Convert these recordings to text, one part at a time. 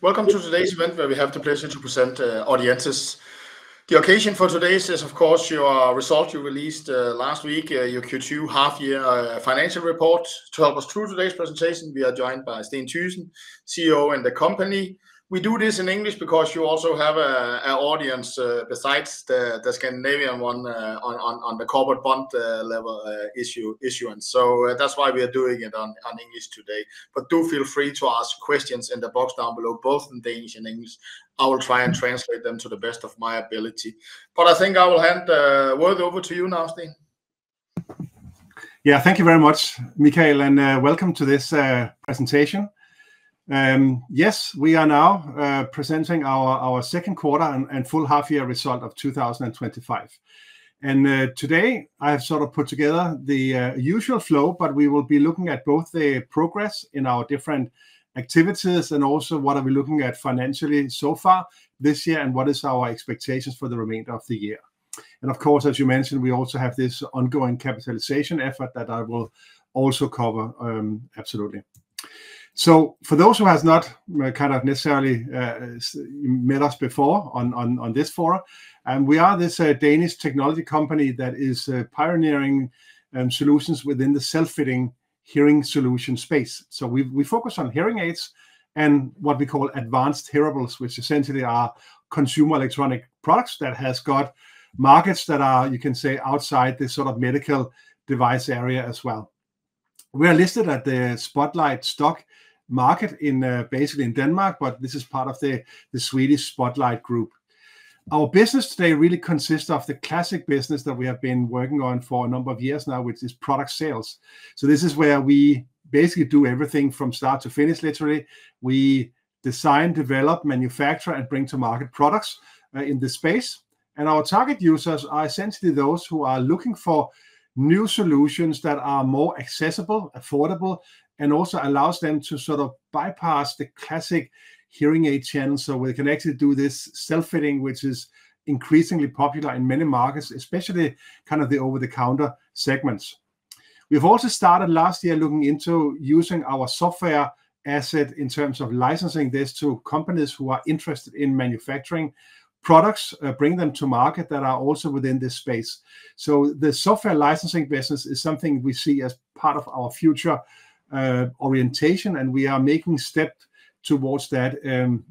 Welcome to today's event where we have the pleasure to present Audientes. The occasion for today's is, of course, your result you released last week, your Q2 half-year financial report. To help us through today's presentation, we are joined by Sten Thyssen, CEO in the company. We do this in English because you also have an audience besides the Scandinavian one on the corporate bond level issuance. So that's why we are doing it on English today. But do feel free to ask questions in the box down below, both in Danish and English. I will try and translate them to the best of my ability. But I think I will hand the word over to you now, Sten. Yeah, thank you very much, Michael, and welcome to this presentation. Yes, we are now presenting our second quarter and full half-year result of 2025. And today I have sort of put together the usual flow, but we will be looking at both the progress in our different activities and also what are we looking at financially so far this year and what is our expectations for the remainder of the year. And of course, as you mentioned, we also have this ongoing capitalization effort that I will also cover absolutely. So for those who has not kind of necessarily met us before on this forum, we are this Danish technology company that is pioneering solutions within the self-fitting hearing solution space. So we focus on hearing aids and what we call advanced hearables, which essentially are consumer electronic products that has got markets that are, you can say, outside this sort of medical device area as well. We are listed at the Spotlight stock market in basically in Denmark, but this is part of the Swedish Spotlight group. Our business today really consists of the classic business that we have been working on for a number of years now, which is product sales. So this is where we basically do everything from start to finish, literally. We design, develop, manufacture, and bring to market products in this space. And our target users are essentially those who are looking for new solutions that are more accessible, affordable, and also allows them to sort of bypass the classic hearing aid channel. So we can actually do this self-fitting, which is increasingly popular in many markets, especially kind of the over-the-counter segments. We've also started last year looking into using our software asset in terms of licensing this to companies who are interested in manufacturing products, bring them to market that are also within this space. So the software licensing business is something we see as part of our future orientation, and we are making steps towards that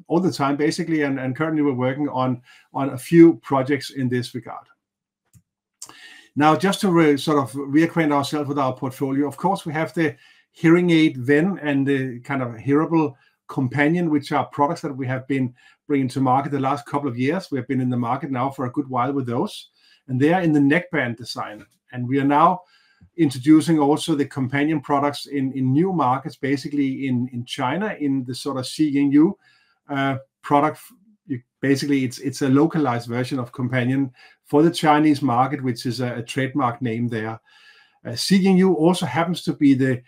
all the time, basically, and currently we're working on a few projects in this regard. Now, just to sort of reacquaint ourselves with our portfolio, of course, we have the hearing aid Ven and the kind of hearable companion, which are products that we have been bringing to market the last couple of years. We have been in the market now for a good while with those, and they are in the neckband design. And we are now introducing also the companion products in new markets, basically in China, in the sort of CNU product. Basically, it's a localized version of companion for the Chinese market, which is a trademark name there. CNU also happens to be the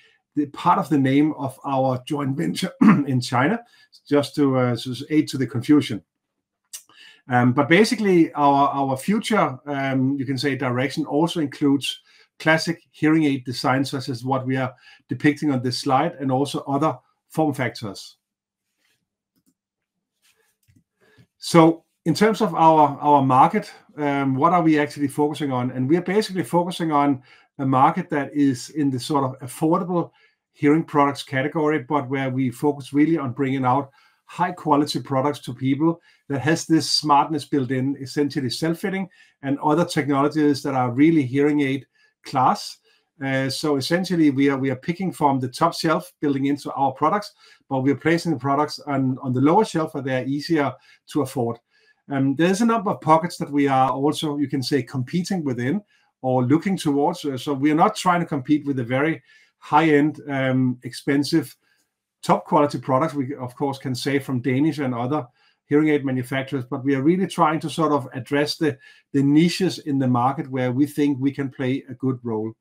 part of the name of our joint venture in China, just to aid to the confusion. But basically, our future, you can say, direction also includes classic hearing aid design, such as what we are depicting on this slide, and also other form factors. So in terms of our market, what are we actually focusing on? And we are basically focusing on a market that is in the sort of affordable hearing products category, but where we focus really on bringing out high quality products to people that has this smartness built in, essentially self-fitting and other technologies that are really hearing aid class. So essentially we are picking from the top shelf, building into our products, but we are placing the products on the lower shelf where they are easier to afford. There's a number of pockets that we are also, you can say, competing within or looking towards. So we are not trying to compete with the very high-end, expensive, top quality products we of course can say from Danish and other hearing aid manufacturers, but we are really trying to sort of address the niches in the market where we think we can play a good role.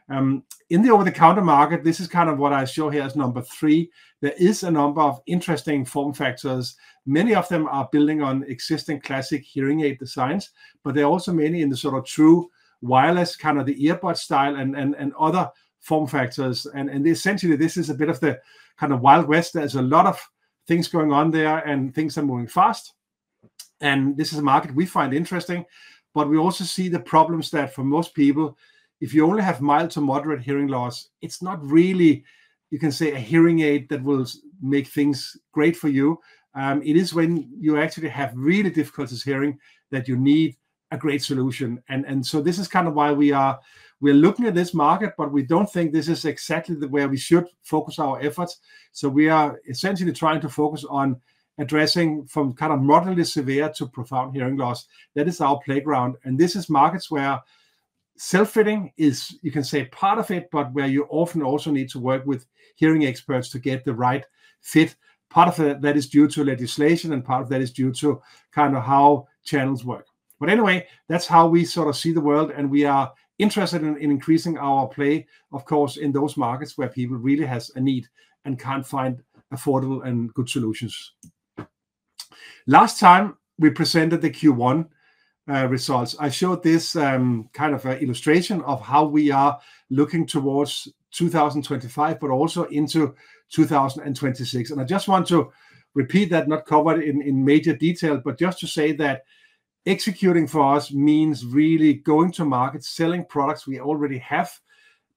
In the over-the-counter market, this is kind of what I show here as number 3. There is a number of interesting form factors. Many of them are building on existing classic hearing aid designs, but there are also many in the sort of true wireless, kind of the earbud style and other form factors. And essentially, this is a bit of the kind of Wild West. There's a lot of things going on there, and things are moving fast. And this is a market we find interesting, but we also see the problems that for most people, if you only have mild to moderate hearing loss, it's not really, you can say, a hearing aid that will make things great for you. It is when you actually have really difficulties hearing that you need a great solution. And so this is kind of why we're looking at this market, but we don't think this is exactly where we should focus our efforts. So we are essentially trying to focus on addressing from kind of moderately severe to profound hearing loss. That is our playground. And this is markets where self-fitting is, you can say, part of it, but where you often also need to work with hearing experts to get the right fit. Part of that is due to legislation, and part of that is due to kind of how channels work. But anyway, that's how we sort of see the world, and we are interested in increasing our play, of course, in those markets where people really has a need and can't find affordable and good solutions. Last time we presented the Q1 results, I showed this kind of illustration of how we are looking towards 2025, but also into 2026. And I just want to repeat that, not covered in major detail, but just to say that executing for us means really going to market, selling products we already have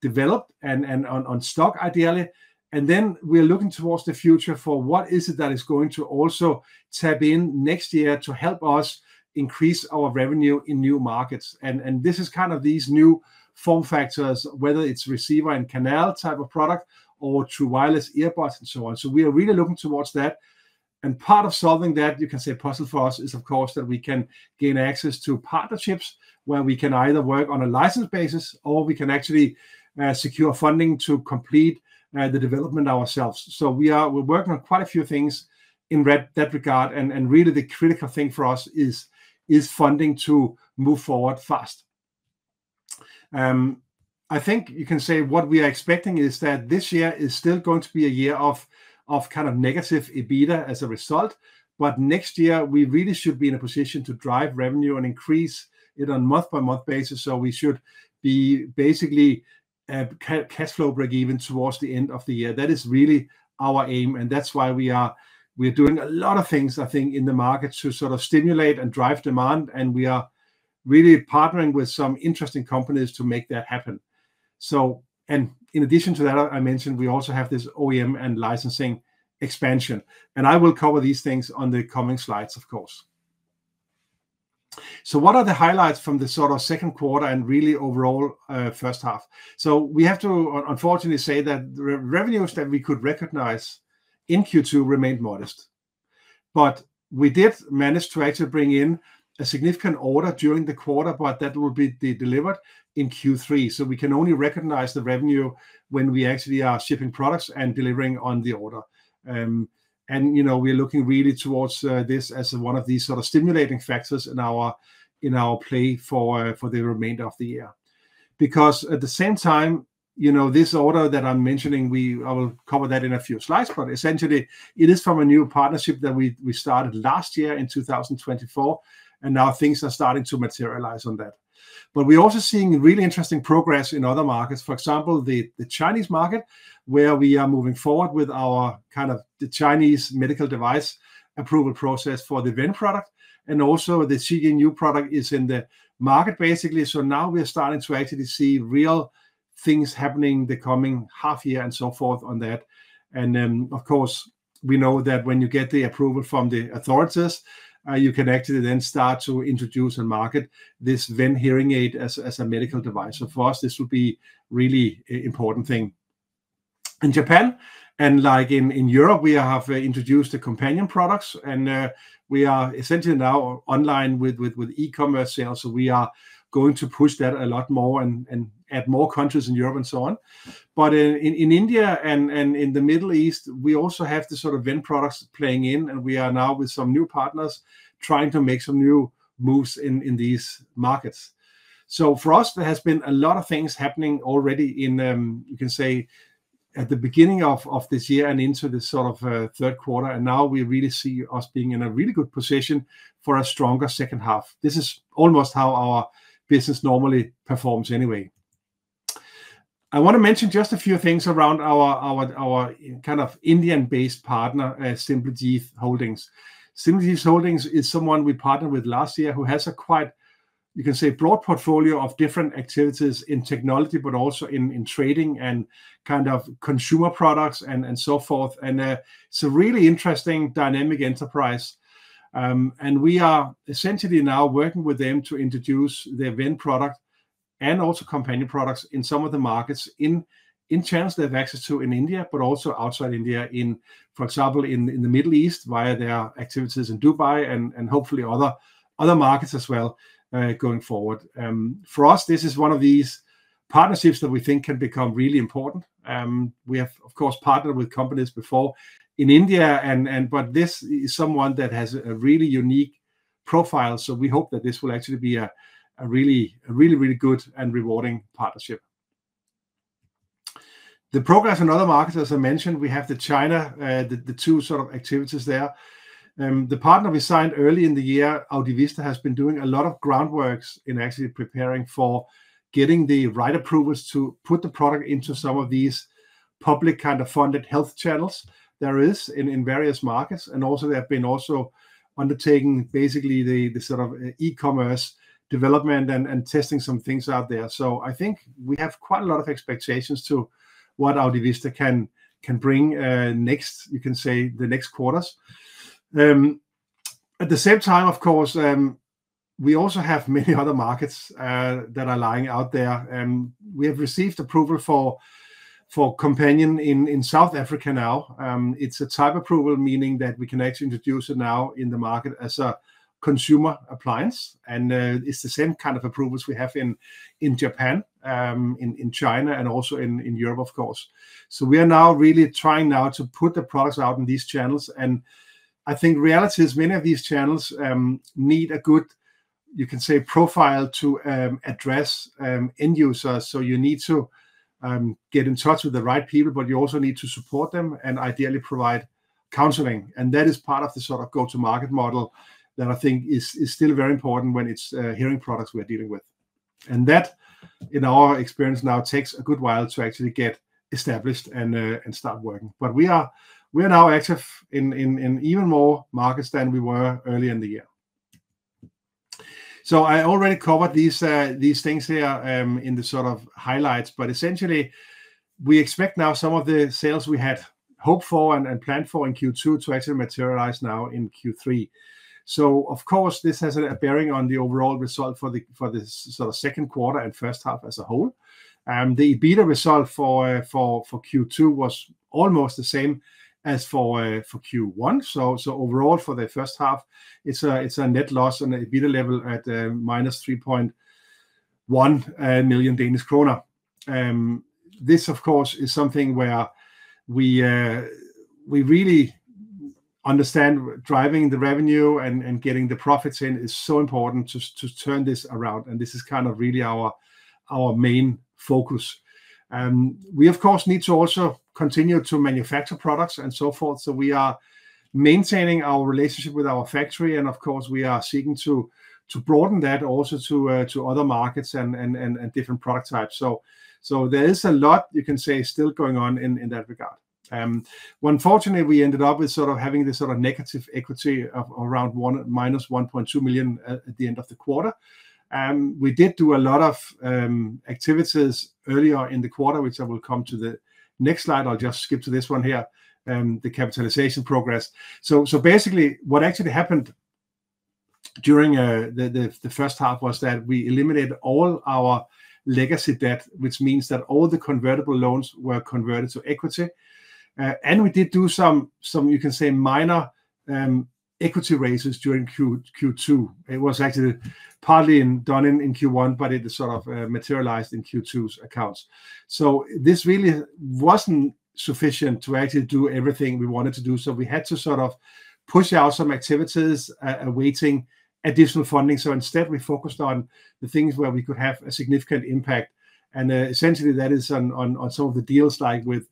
developed and on stock ideally. And then we're looking towards the future for what is it that is going to also tap in next year to help us increase our revenue in new markets. And this is kind of these new form factors, whether it's receiver and canal type of product or through wireless earbuds and so on. So we are really looking towards that. And part of solving that, you can say, puzzle for us is, of course, that we can gain access to partnerships where we can either work on a license basis, or we can actually secure funding to complete the development ourselves. So we're working on quite a few things in that regard, and really the critical thing for us is funding to move forward fast. I think you can say what we are expecting is that this year is still going to be a year of kind of negative EBITDA as a result, but next year we really should be in a position to drive revenue and increase it on month-by-month basis. So we should be basically cash flow break even towards the end of the year. That is really our aim, and that's why we're doing a lot of things, I think, in the market to sort of stimulate and drive demand, and we are really partnering with some interesting companies to make that happen. So, and in addition to that, I mentioned we also have this OEM and licensing expansion, and I will cover these things on the coming slides, of course. So what are the highlights from the sort of second quarter and really overall first half? So we have to unfortunately say that the revenues that we could recognize in Q2 remained modest, but we did manage to actually bring in a significant order during the quarter, but that will be delivered in Q3. So we can only recognize the revenue when we actually are shipping products and delivering on the order. And you know, we're looking really towards this as one of these sort of stimulating factors in our play for the remainder of the year. Because at the same time, you know, this order that I'm mentioning, I will cover that in a few slides, but essentially it is from a new partnership that we started last year in 2024, and now things are starting to materialize on that. But we're also seeing really interesting progress in other markets. For example, the Chinese market, where we are moving forward with our kind of the Chinese medical device approval process for the Ven product, and also the CGNU product is in the market basically. So now we're starting to actually see real things happening the coming half year and so forth on that. And of course, we know that when you get the approval from the authorities, you can actually then start to introduce and market this Ven hearing aid as a medical device. So for us, this will be really important thing. In Japan and like in Europe, we have introduced the companion products, and we are essentially now online with e-commerce sales. So we are going to push that a lot more and add more countries in Europe and so on. But in India and in the Middle East, we also have the sort of Ven products playing in, and we are now with some new partners trying to make some new moves in these markets. So for us, there has been a lot of things happening already in, you can say, at the beginning of this year and into this sort of third quarter. And now we really see us being in a really good position for a stronger second half. This is almost how our business normally performs anyway. I want to mention just a few things around our kind of Indian-based partner, SimplyJeet Holdings. SimplyJeet Holdings is someone we partnered with last year who has a quite, you can say, broad portfolio of different activities in technology, but also in trading and kind of consumer products and so forth. And it's a really interesting dynamic enterprise. And we are essentially now working with them to introduce the event product and also companion products in some of the markets in channels they have access to in India, but also outside India, for example, in the Middle East via their activities in Dubai and hopefully other markets as well going forward. For us, this is one of these partnerships that we think can become really important. We have, of course, partnered with companies before in India, but this is someone that has a really unique profile. So we hope that this will actually be a really good and rewarding partnership. The progress in other markets, as I mentioned, we have the China, the two sort of activities there. The partner we signed early in the year, Audientes, has been doing a lot of groundworks in actually preparing for getting the right approvals to put the product into some of these public kind of funded health channels there is in various markets. And also they have been also undertaking basically the sort of e-commerce development and testing some things out there. So I think we have quite a lot of expectations to what Audientes can bring next, you can say, the next quarters. At the same time, of course, we also have many other markets that are lying out there. We have received approval for companion in South Africa now. It's a type approval, meaning that we can actually introduce it now in the market as a consumer appliance, and it's the same kind of approvals we have in Japan, in China, and also in Europe, of course. So we are now really trying now to put the products out in these channels, and I think reality is many of these channels need a good, you can say, profile to address end users. So you need to get in touch with the right people, but you also need to support them and ideally provide counseling, and that is part of the sort of go-to-market model that I think is still very important when it's hearing products we're dealing with. And that, in our experience now, takes a good while to actually get established and start working. But we are now active in even more markets than we were early in the year. So I already covered these things here in the sort of highlights, but essentially we expect now some of the sales we had hoped for and planned for in Q2 to actually materialize now in Q3. So of course this has a bearing on the overall result for this sort of second quarter and first half as a whole. The EBITDA result for Q2 was almost the same as for Q1. So overall for the first half, it's a net loss on the EBITDA level at minus 3.1 million Danish kroner. This of course is something where we really understand driving the revenue and getting the profits in is so important to turn this around, and this is kind of really our main focus. We of course need to also continue to manufacture products and so forth, so we are maintaining our relationship with our factory, and of course we are seeking to broaden that also to other markets and different product types. So there is a lot, you can say, still going on in that regard. Unfortunately, we ended up with sort of having this sort of negative equity of around minus 1.2 million at the end of the quarter. We did do a lot of activities earlier in the quarter, which I will come to the next slide. I'll just skip to this one here, the capitalization progress. So basically what actually happened during the first half was that we eliminated all our legacy debt, which means that all the convertible loans were converted to equity. And we did do some you can say minor equity raises during Q2. It was actually partly done in Q1, but it sort of materialized in Q2's accounts. So this really wasn't sufficient to actually do everything we wanted to do. So we had to sort of push out some activities awaiting additional funding. So instead we focused on the things where we could have a significant impact. And essentially that is on some of the deals like with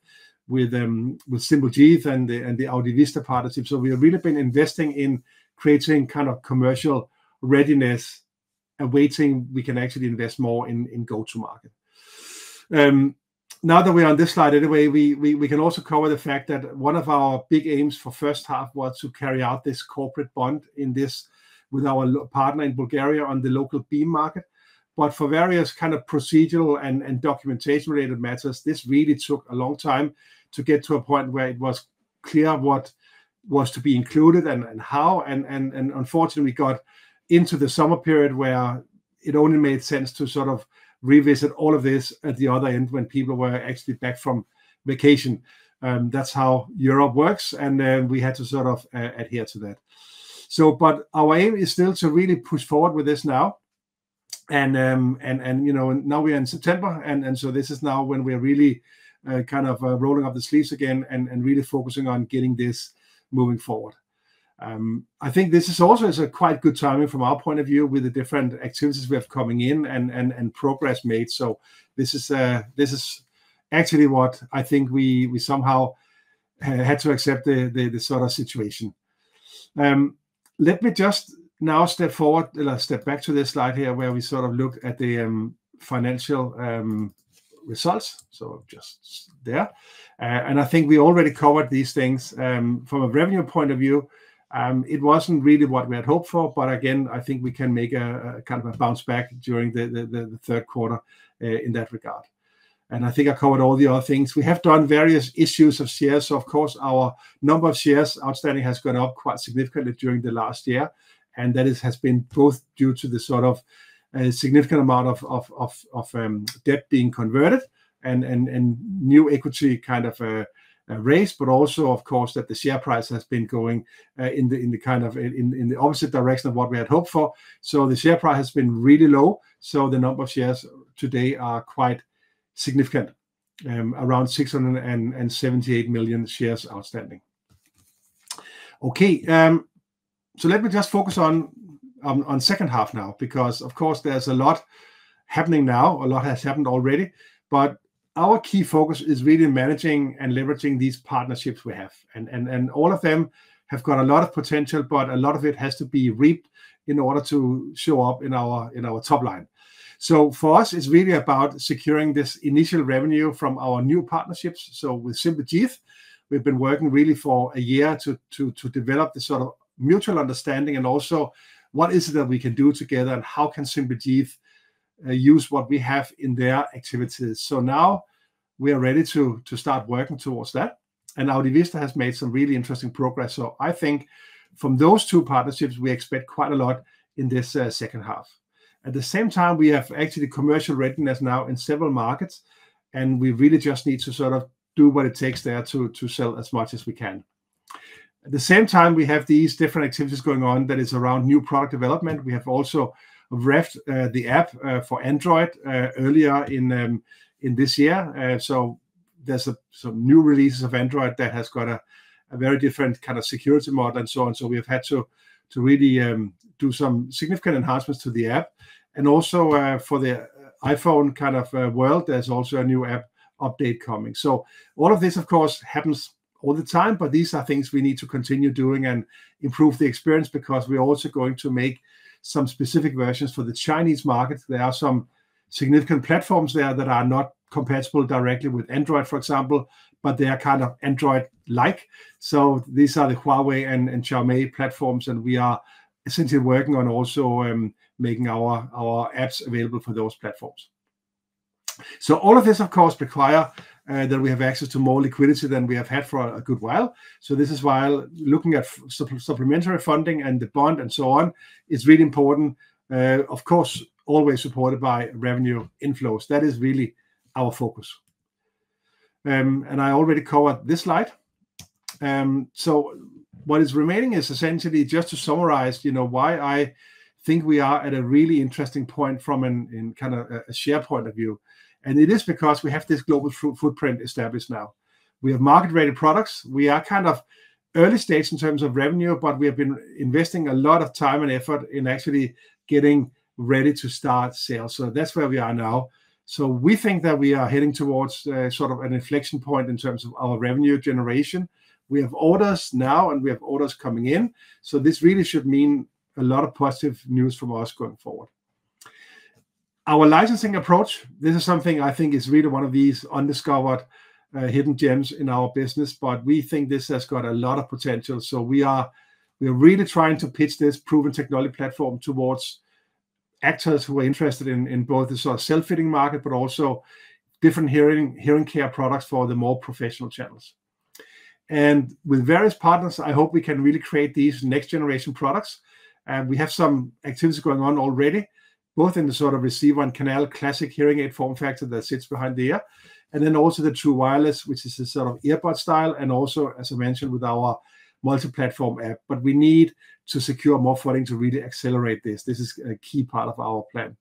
SimplyJeet and the Audientes partnership. So we have really been investing in creating kind of commercial readiness, awaiting we can actually invest more in go-to-market. now that we're on this slide anyway, we can also cover the fact that one of our big aims for first half was to carry out this corporate bond in this with our partner in Bulgaria on the local beam market. But for various kind of procedural and documentation related matters, this really took a long time to get to a point where it was clear what was to be included and how. And unfortunately, we got into the summer period where it only made sense to sort of revisit all of this at the other end when people were actually back from vacation. That's how Europe works, and we had to sort of adhere to that. So, but our aim is still to really push forward with this now. And you know, now we're in September, and so this is now when we're really rolling up the sleeves again and really focusing on getting this moving forward. I think this is also a quite good timing from our point of view with the different activities we have coming in and progress made. So this is actually what I think we somehow had to accept the sort of situation. Let me just now step back to this slide here where we sort of look at the financial results. So just there, and I think we already covered these things from a revenue point of view. It wasn't really what we had hoped for, but again, I think we can make a kind of a bounce back during the third quarter in that regard. And I think I covered all the other things. We have done various issues of shares. So of course, our number of shares outstanding has gone up quite significantly during the last year. And that has been both due to the sort of significant amount of debt being converted and new equity kind of raised, but also, of course, that the share price has been going in the opposite direction of what we had hoped for. So the share price has been really low. So the number of shares today are quite significant, around 678 million shares outstanding. Okay, so let me just focus on second half now, because of course there's a lot happening now. A lot has happened already, but our key focus is really managing and leveraging these partnerships we have, and all of them have got a lot of potential, but a lot of it has to be reaped in order to show up in our top line. So for us, it's really about securing this initial revenue from our new partnerships. So with SimplyJIT, we've been working really for a year to develop this sort of mutual understanding, and also what is it that we can do together, and how can SimplyJIT use what we have in their activities. So now we are ready to start working towards that. And Audientes has made some really interesting progress. So I think from those two partnerships, we expect quite a lot in this second half. At the same time, we have actually commercial readiness now in several markets, and we really just need to sort of do what it takes there to sell as much as we can. At the same time, we have these different activities going on that is around new product development. We have also revved the app for Android earlier in this year. So there's some new releases of Android that has got a very different kind of security model and so on. So we have had to really do some significant enhancements to the app. And also for the iPhone kind of world, there's also a new app update coming. So all of this, of course, happens all the time, but these are things we need to continue doing and improve the experience, because we're also going to make some specific versions for the Chinese market. There are some significant platforms there that are not compatible directly with Android, for example, but they are kind of Android-like. So these are the Huawei and Xiaomi platforms, and we are essentially working on also making our apps available for those platforms. So all of this, of course, require that we have access to more liquidity than we have had for a good while. So this is why looking at supplementary funding and the bond and so on is really important. Of course, always supported by revenue inflows. That is really our focus. And I already covered this slide. So what is remaining is essentially just to summarize, why I think we are at a really interesting point from in kind of a share point of view. And it is because we have this global footprint established now. We have market-rated products. We are kind of early stage in terms of revenue, but we have been investing a lot of time and effort in actually getting ready to start sales. So that's where we are now. So we think that we are heading towards sort of an inflection point in terms of our revenue generation. We have orders now, and we have orders coming in. So this really should mean a lot of positive news from us going forward. Our licensing approach, this is something I think is really one of these undiscovered hidden gems in our business, but we think this has got a lot of potential. So we're really trying to pitch this proven technology platform towards actors who are interested in both the sort of self-fitting market, but also different hearing care products for the more professional channels. And with various partners, I hope we can really create these next generation products. We have some activities going on already, both in the sort of receiver and canal classic hearing aid form factor that sits behind the ear, and then also the true wireless, which is a sort of earbud style, and also, as I mentioned, with our multi-platform app. But we need to secure more funding to really accelerate this. This is a key part of our plan.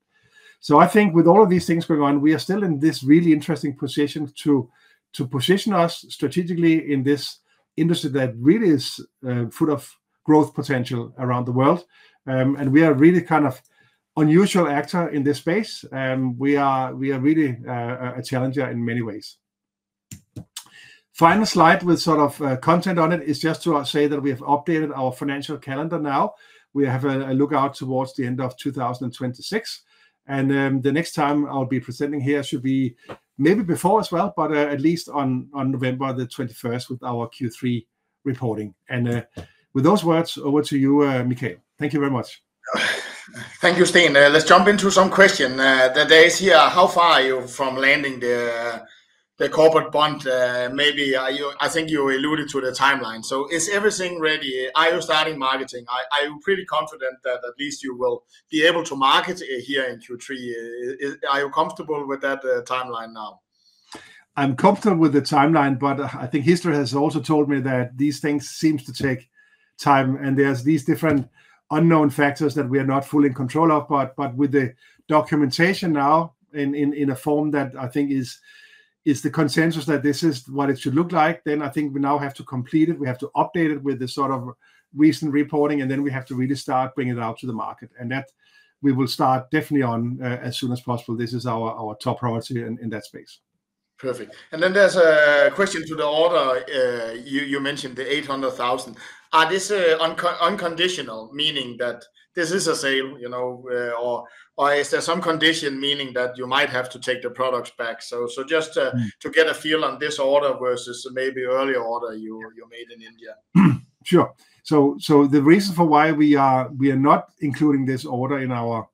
So I think with all of these things going on, we are still in this really interesting position to position us strategically in this industry that really is full of growth potential around the world. And we are really kind of unusual actor in this space. We are really a challenger in many ways. Final slide with sort of content on it is just to say that we have updated our financial calendar now. We have a look out towards the end of 2026. And the next time I'll be presenting here should be maybe before as well, but at least on November the 21st with our Q3 reporting. And with those words, over to you, Mikael. Thank you very much. Thank you, Sten. Let's jump into some question. There is here, how far are you from landing the corporate bond? Maybe I think you alluded to the timeline. So is everything ready? Are you starting marketing? Are you pretty confident that at least you will be able to market here in Q3? Are you comfortable with that timeline now? I'm comfortable with the timeline, but I think history has also told me that these things seem to take time, and there's these different unknown factors that we are not fully in control of. But with the documentation now in a form that I think is the consensus that this is what it should look like, then I think we now have to complete it. We have to update it with the sort of recent reporting, and then we have to really start bringing it out to the market. And that we will start definitely on as soon as possible. This is our top priority in that space. Perfect. And then there's a question to the order. You mentioned the 800,000. Are this unconditional, meaning that this is a sale, or is there some condition, meaning that you might have to take the products back? So just to get a feel on this order versus maybe earlier order you made in India. Sure. So the reason for why we are not including this order in our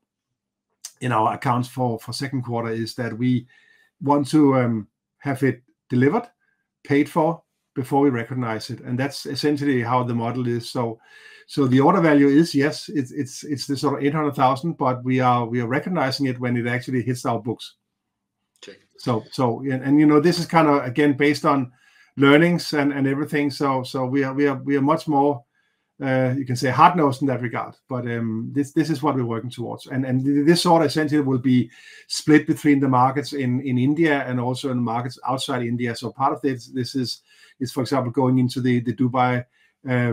accounts for second quarter is that we want to have it delivered, paid for, before we recognize it, and that's essentially how the model is. So the order value is, yes, it's the sort of 800,000, but we are recognizing it when it actually hits our books. Okay. So this is kind of again based on learnings and everything. So we are much more you can say hard-nosed in that regard. But this is what we're working towards, and this order essentially will be split between the markets in India and also in the markets outside India. So part of this is for example going into the Dubai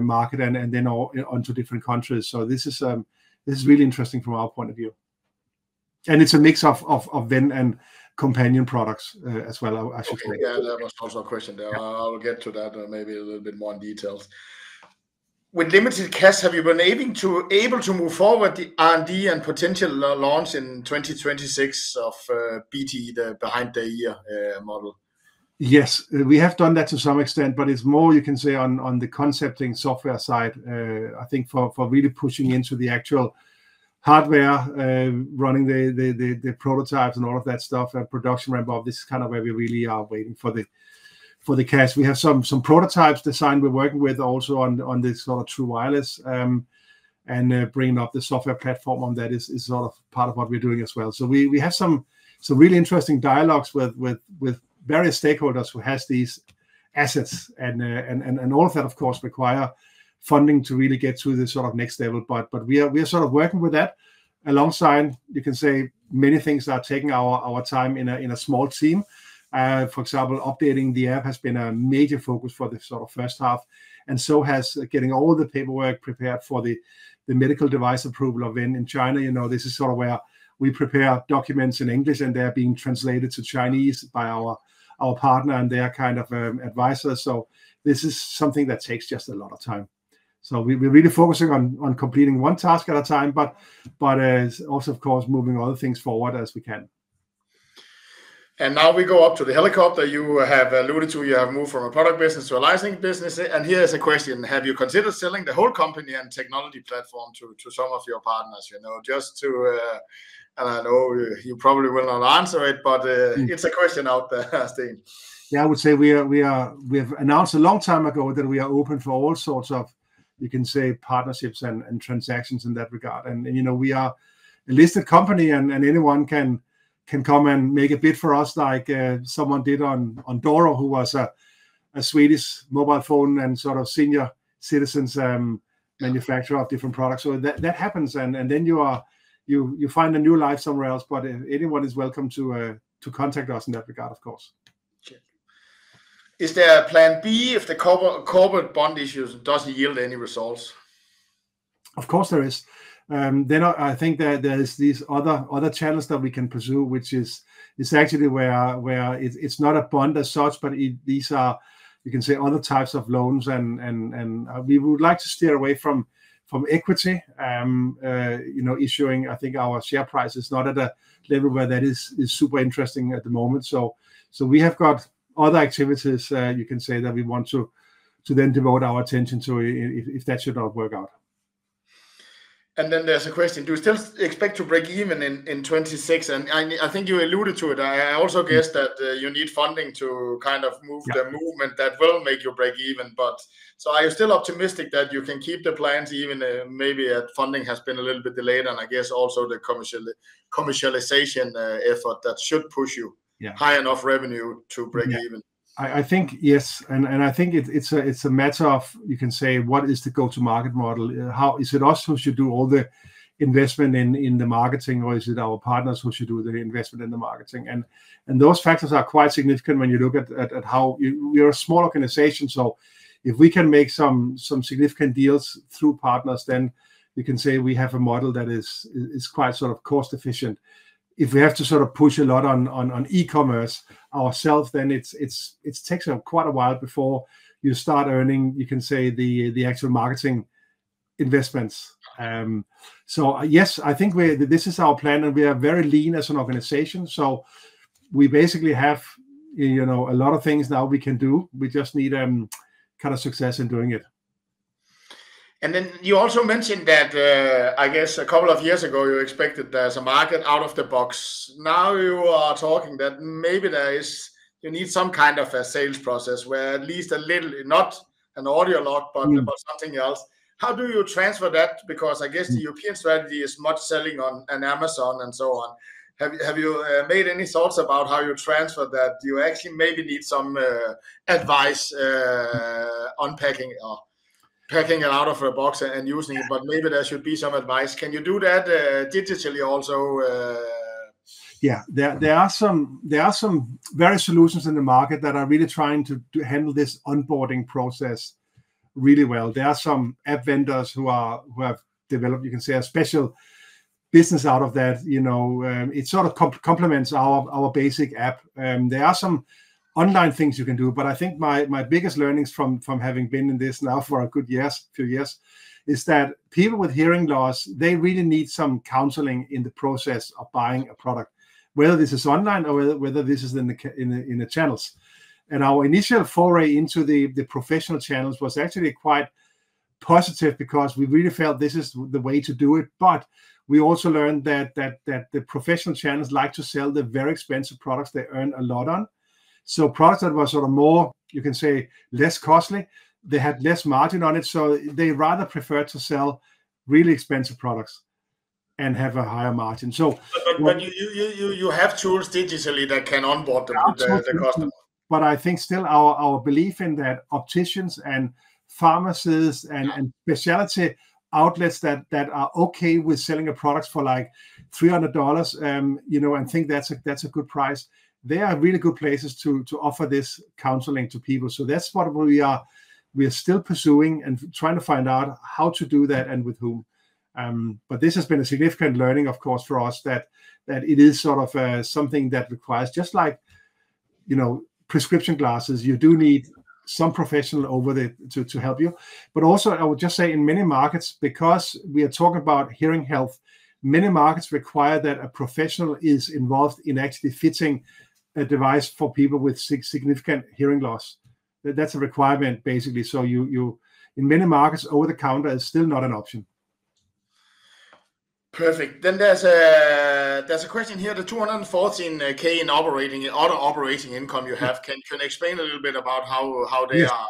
market and then onto different countries. So this is really interesting from our point of view, and it's a mix of Ven and companion products as well. I should say. Yeah, that was also a question there. I'll get to that maybe a little bit more in details. With limited cash, have you been able to move forward the R&D and potential launch in 2026 of BT, the behind the ear model? Yes, we have done that to some extent, but it's more, you can say, on the concepting software side. I think for really pushing into the actual hardware, running the prototypes and all of that stuff, and production ramp up. This is kind of where we really are waiting for the cash. We have some prototypes designed. We're working with also on this sort of true wireless, and bringing up the software platform on that is sort of part of what we're doing as well. So we have some really interesting dialogues with various stakeholders who has these assets, and all of that of course require funding to really get to the sort of next level. But we are sort of working with that alongside, you can say, many things that are taking our time in a small team. For example, updating the app has been a major focus for the sort of first half, and so has getting all the paperwork prepared for the medical device approval of in China. This is sort of where we prepare documents in English and they're being translated to Chinese by our partner and their kind of advisors. So this is something that takes just a lot of time. So we're really focusing on completing one task at a time, but also, of course, moving other things forward as we can. And now we go up to the helicopter. You have alluded to, you have moved from a product business to a licensing business. And here's a question. Have you considered selling the whole company and technology platform to some of your partners, just to, and I know you probably will not answer it, but it's a question out there, Sten. Yeah, I would say we have announced a long time ago that we are open for all sorts of, you can say, partnerships and transactions in that regard. And we are a listed company, and anyone can come and make a bid for us, like someone did on Doro, who was a Swedish mobile phone and sort of senior citizens manufacturer of different products. So that happens, and then you find a new life somewhere else. But anyone is welcome to contact us in that regard, of course. Is there a plan B if the corporate bond issues doesn't yield any results? Of course there is. Then I think that there is these other channels that we can pursue, which is actually where it's not a bond as such, but these are, you can say, other types of loans, and we would like to steer away from equity. Issuing, I think our share price is not at a level where that is super interesting at the moment. So we have got other activities, you can say, that we want to then devote our attention to if that should not work out. And then there's a question, do you still expect to break even in 26? And I think you alluded to it. I also guess that you need funding to kind of move the movement that will make you break even. But so are you still optimistic that you can keep the plans even maybe funding has been a little bit delayed, and I guess also the commercialization effort that should push you high enough revenue to break even? I think yes, and I think it's a matter of, you can say, what is the go-to-market model? How is it us who should do all the investment in the marketing, or is it our partners who should do the investment in the marketing? And those factors are quite significant when you look at how we're a small organization. So if we can make some significant deals through partners, then you can say we have a model that is quite sort of cost efficient. If we have to sort of push a lot on e-commerce ourselves, then it takes quite a while before you start earning, you can say, the actual marketing investments. So yes, I think this is our plan, and we are very lean as an organization. So we basically have a lot of things now we can do. We just need kind of success in doing it. And then you also mentioned that, I guess a couple of years ago, you expected there's a market out of the box. Now you are talking that maybe you need some kind of a sales process where at least a little, not an audio log, but something else. How do you transfer that? Because I guess the European strategy is much selling on Amazon and so on. Have you made any thoughts about how you transfer that? Do you actually maybe need some advice unpacking or packing it out of a box and using it, but maybe there should be some advice. Can you do that digitally also? Yeah, there are some various solutions in the market that are really trying to handle this onboarding process really well. There are some app vendors who have developed, you can say, a special business out of that. It sort of complements our basic app. There are some online things you can do, but I think my biggest learnings from having been in this now for a few years, is that people with hearing loss, they really need some counseling in the process of buying a product, whether this is online or whether this is in the channels. And our initial foray into the professional channels was actually quite positive, because we really felt this is the way to do it. But we also learned that the professional channels like to sell the very expensive products they earn a lot on. So products that were sort of more, you can say, less costly, they had less margin on it. So they rather prefer to sell really expensive products and have a higher margin. So, but you have tools digitally that can onboard the customer. But I think still our belief in that opticians and pharmacies and specialty outlets that are okay with selling a product for like $300, and think that's a good price. They are really good places to offer this counseling to people. So that's what we are still pursuing and trying to find out how to do that and with whom. But this has been a significant learning, of course, for us, that it is sort of something that requires, just like prescription glasses, you do need some professional over to help you. But also, I would just say in many markets, because we are talking about hearing health, many markets require that a professional is involved in actually fitting a device for people with significant hearing loss. That's a requirement, basically. So you in many markets, over the counter is still not an option. Perfect. Then there's a question here. The 214k in other operating income you have. Can you explain a little bit about how they are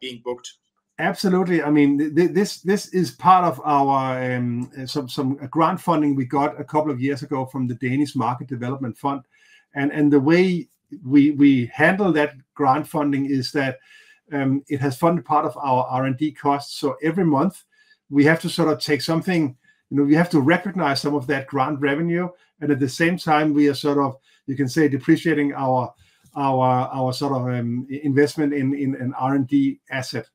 being booked? Absolutely. I mean, this is part of our some grant funding we got a couple of years ago from the Danish Market Development Fund, and the way we handle that grant funding is that it has funded part of our R&D costs. So every month we have to sort of take something. We have to recognize some of that grant revenue, and at the same time, we are sort of, you can say, depreciating our sort of investment in an R&D asset.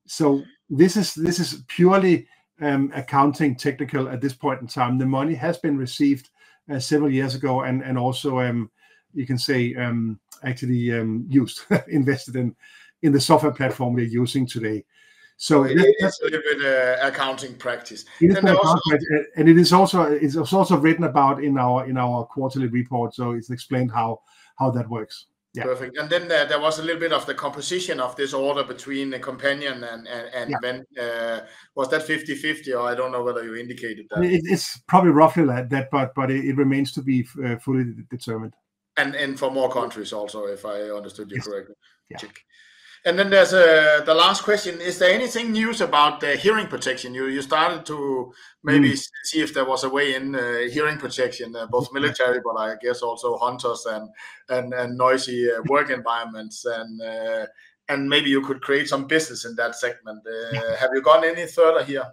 So this is purely accounting technical at this point in time. The money has been received several years ago, and also you can say actually used, invested in the software platform we're using today. So it's a little bit accounting practice. And it is also written about in our quarterly report. So it's explained how that works. Yeah. Perfect. And then there was a little bit of the composition of this order between the companion and event. Was that 50-50, or I don't know whether you indicated that? It's probably roughly like that, but it remains to be fully determined. And for more countries also, if I understood you correctly. Yeah. Check. And then there's the last question. Is there anything news about the hearing protection? You started to maybe see if there was a way in hearing protection, both military, but I guess also hunters and noisy work environments, and maybe you could create some business in that segment. Have you gone any further here?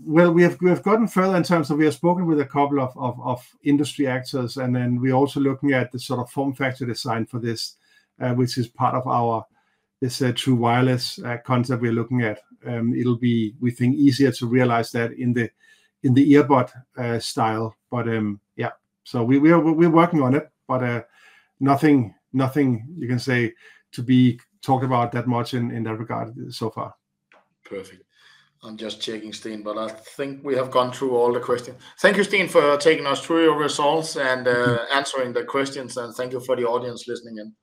Well, we have gotten further in terms of, we have spoken with a couple of industry actors, and then we're also looking at the sort of form factor design for this, which is part of this true wireless concept we're looking at. It'll be, we think, easier to realize that in the earbud style. But so we're working on it, but nothing you can say to be talked about that much in that regard so far. Perfect. I'm just checking, Steen, but I think we have gone through all the questions. Thank you, Steen, for taking us through your results and answering the questions, and thank you for the audience listening in.